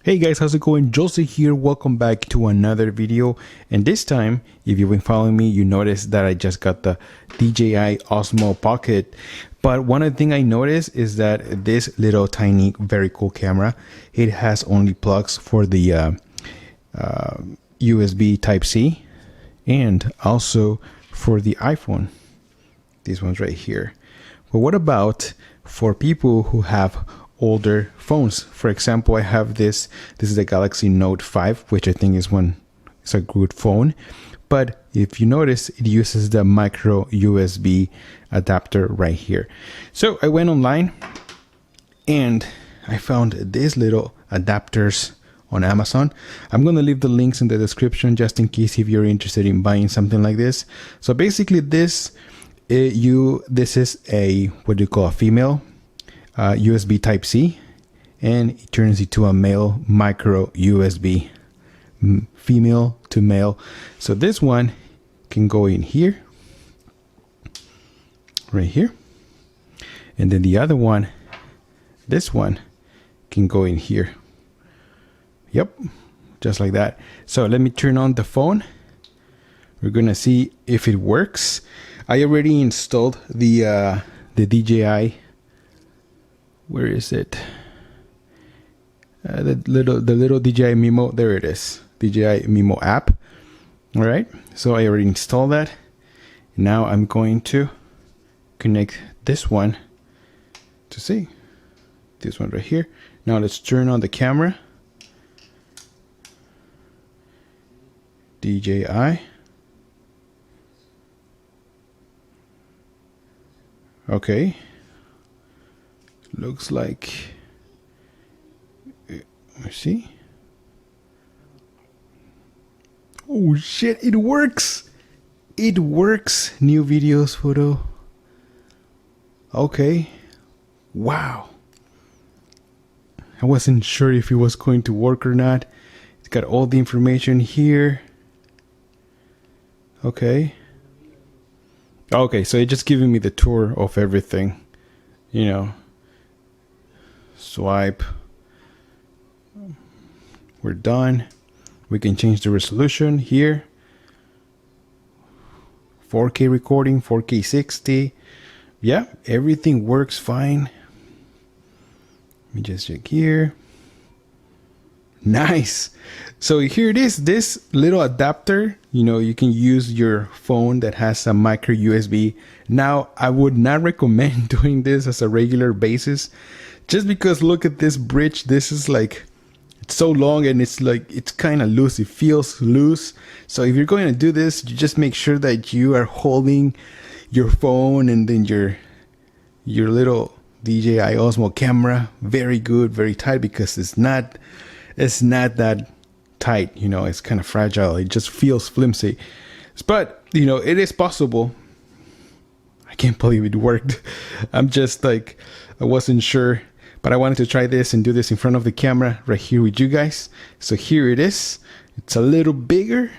Hey guys, how's it going? Joseph here. Welcome back to another video. And this time, if you've been following me, you noticed that I just got the DJI Osmo Pocket. But one of the things I noticed is that this little tiny, very cool camera, it has only plugs for the USB Type-C and also for the iPhone. These ones right here. But what about for people who have older phones? For example, I have this is the Galaxy Note 5, which I think is a good phone. But if you notice, it uses the micro USB adapter right here. So I went online and I found these little adapters on Amazon. I'm going to leave the links in the description just in case if you're interested in buying something like this. So basically this is a what do you call a female USB Type-C, and it turns into a male micro USB, female to male. So this one can go in here, right here, and then the other one, this one, can go in here. Yep, just like that. So let me turn on the phone. We're gonna see if it works. I already installed the DJI. Where is it? The little DJI Mimo. There it is. DJI Mimo app. All right. So I already installed that. Now I'm going to connect this one to see this one right here. Now let's turn on the camera. DJI. Okay. Looks like, let's see. Oh shit, it works. It works. New videos, photo. Okay. Wow. I wasn't sure if it was going to work or not. It's got all the information here. Okay. Okay, so it's just giving me the tour of everything. You know. Swipe. We're done. We can change the resolution here. 4K recording, 4K 60. Yeah, everything works fine. Let me just check here. Nice. So here it is, this little adapter. You know, you can use your phone that has a micro USB. Now, I would not recommend doing this as a regular basis, just because look at this bridge. This is like, it's so long and it's like, it's kind of loose. It feels loose. So if you're going to do this, you just make sure that you are holding your phone and then your little DJI Osmo camera very good, very tight, because it's not that tight. You know, it's kind of fragile. It just feels flimsy. But, you know, it is possible. I can't believe it worked. I'm just like, I wasn't sure. But I wanted to try this and do this in front of the camera right here with you guys. So here it is. It's a little bigger.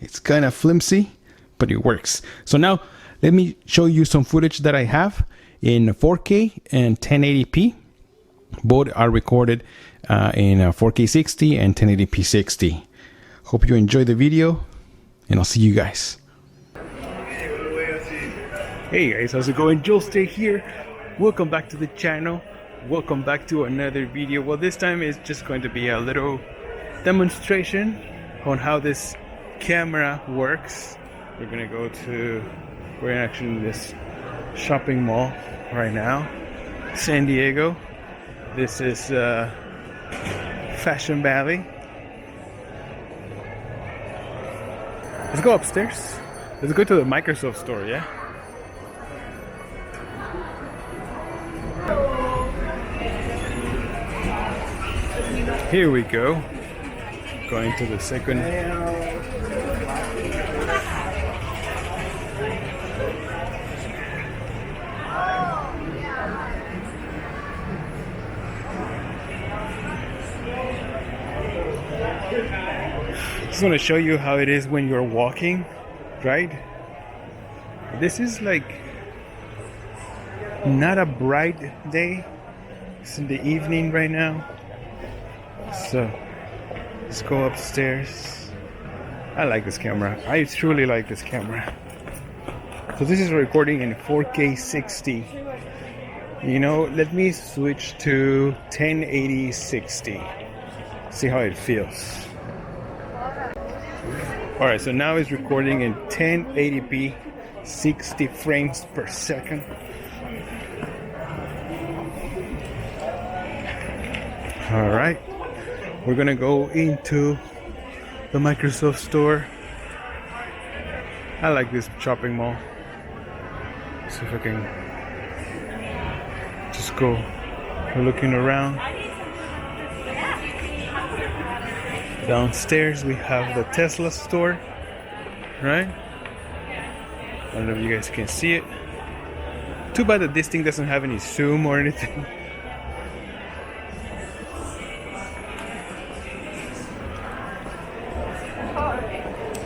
It's kind of flimsy, but it works. So now let me show you some footage that I have in 4K and 1080p. Both are recorded in 4K 60 and 1080p 60. Hope you enjoy the video, and I'll see you guys. Hey guys, how's it going? Joel Stay here. Welcome back to the channel. Welcome back to another video. Well, this time is just going to be a little demonstration on how this camera works. We're actually in this shopping mall right now, San Diego. This is Fashion Valley. Let's go upstairs. Let's go to the Microsoft store, yeah? Here we go. Going to the second. Just want to show you how it is when you're walking, right? This is like not a bright day. It's in the evening right now. So let's go upstairs. I like this camera. I truly like this camera. So this is recording in 4K 60. You know, let me switch to 1080 60. See how it feels. Alright, so now it's recording in 1080p, 60 frames per second. Alright, we're gonna go into the Microsoft store. I like this shopping mall. See if I can just go looking around. Downstairs we have the Tesla store, right? I don't know if you guys can see it. Too bad that this thing doesn't have any zoom or anything.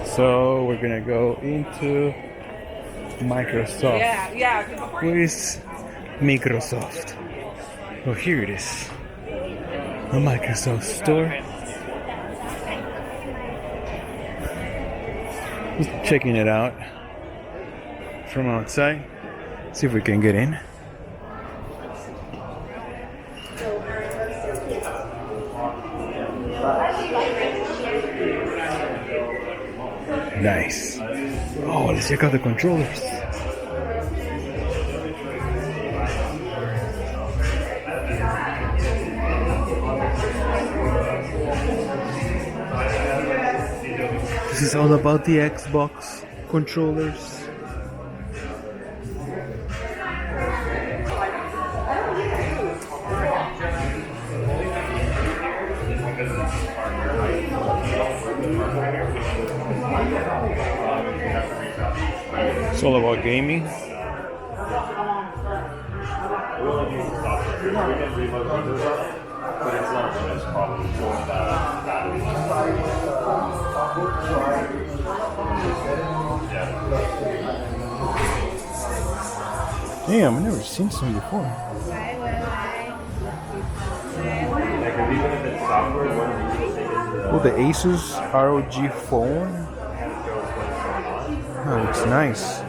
So we're gonna go into Microsoft. Where is Microsoft? Oh, here it is. The Microsoft store. Just checking it out from outside. See if we can get in. Nice. Oh, let's check out the controllers. This is all about the Xbox controllers. It's all about gaming. Damn, I've never seen some before. Oh, the Asus ROG phone. Oh, looks nice.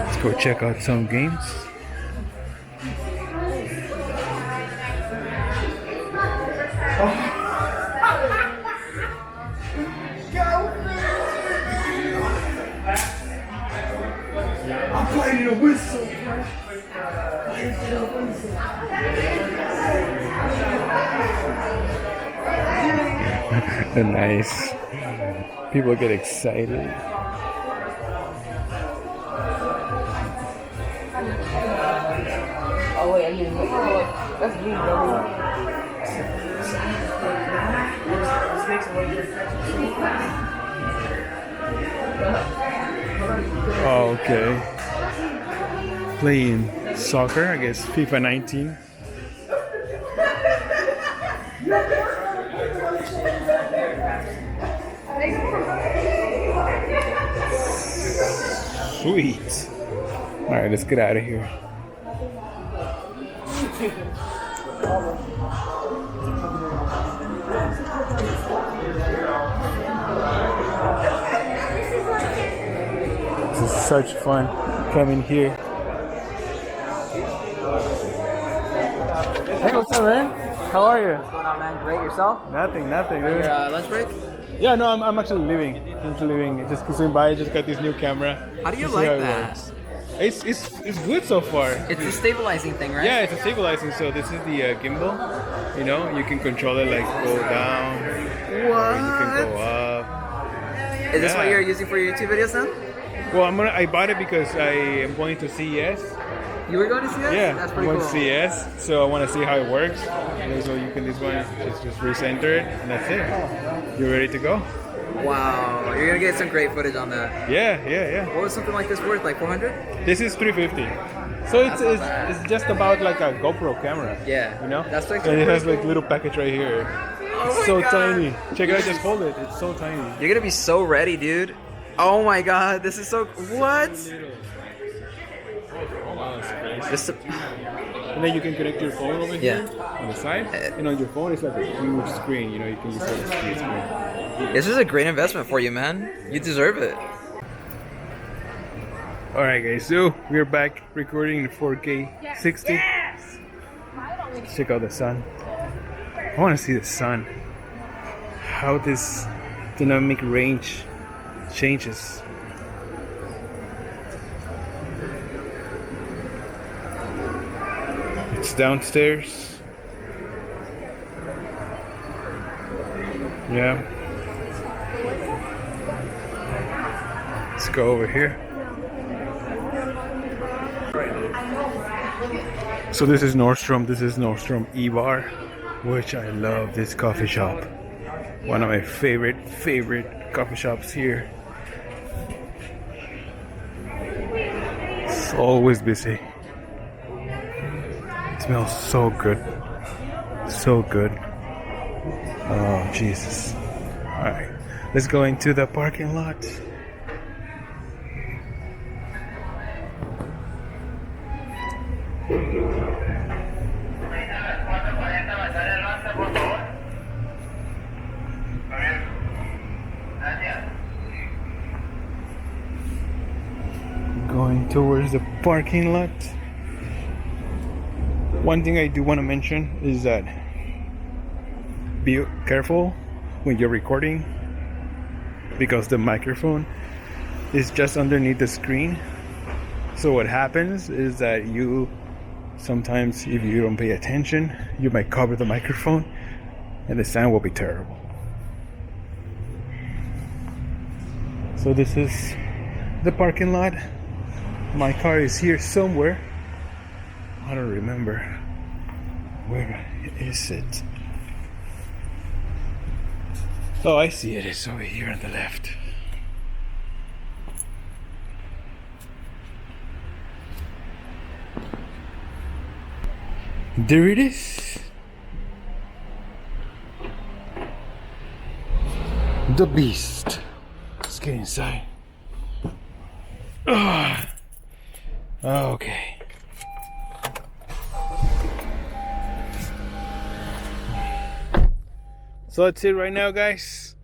Let's go check out some games. I'm playing a whistle. Nice. People get excited. Oh wait, I mean, that's me, bro. Oh, okay. Playing soccer, I guess FIFA 19. Sweet. Alright, let's get out of here. This is such fun coming here. Hey, what's up, man? How are you? What's going on, man? Great, yourself? Nothing, dude. Your lunch break? Yeah, no, I'm actually leaving. Just swing by. Just got this new camera. How do you like that? It's good so far. It's the stabilizing thing, right? Yeah, it's a stabilizing. So this is the gimbal. You know, you can control it like go down. What? Or you can go up. Is this what you're using for your YouTube videos now? Well, I bought it because I am going to CES. You were going to CES? Yeah, That's I pretty went cool. to CES, so I want to see how it works. And so you can just recenter it, and that's it. You're ready to go? Wow, you're gonna get some great footage on that. Yeah. What was something like this worth? Like 400? This is 350. So it's just about like a GoPro camera. Yeah. You know? That's like and it has like little package right here. Oh It's my so God. tiny. Check it out, just hold it. It's so tiny. You're gonna be so ready, dude. Oh my god, this is so. What? Hold on a second. nice. Just And then you can connect your phone over here on the side. And on your phone, it's like a huge screen. You know, you can use it as a split screen. this is a great investment for you, man. You deserve it. Alright guys, so we're back recording in 4K 60. Let's check out the sun. I want to see the sun. How this dynamic range changes. It's downstairs. Yeah. Let's go over here. So this is Nordstrom. This is Nordstrom E-Bar, which I love this coffee shop. One of my favorite coffee shops here. It's always busy. It smells so good. So good. Oh, Jesus. Alright, let's go into the parking lot. Going towards the parking lot. One thing I do want to mention is that be careful when you're recording, because the microphone is just underneath the screen. So what happens is that you sometimes, if you don't pay attention, you might cover the microphone and the sound will be terrible. So this is the parking lot. My car is here somewhere. I don't remember. Where is it? Oh, I see it. It's over here on the left. There it is. The beast. Let's get inside. Okay. So that's it right now, guys.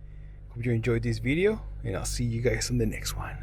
Hope you enjoyed this video, and I'll see you guys on the next one.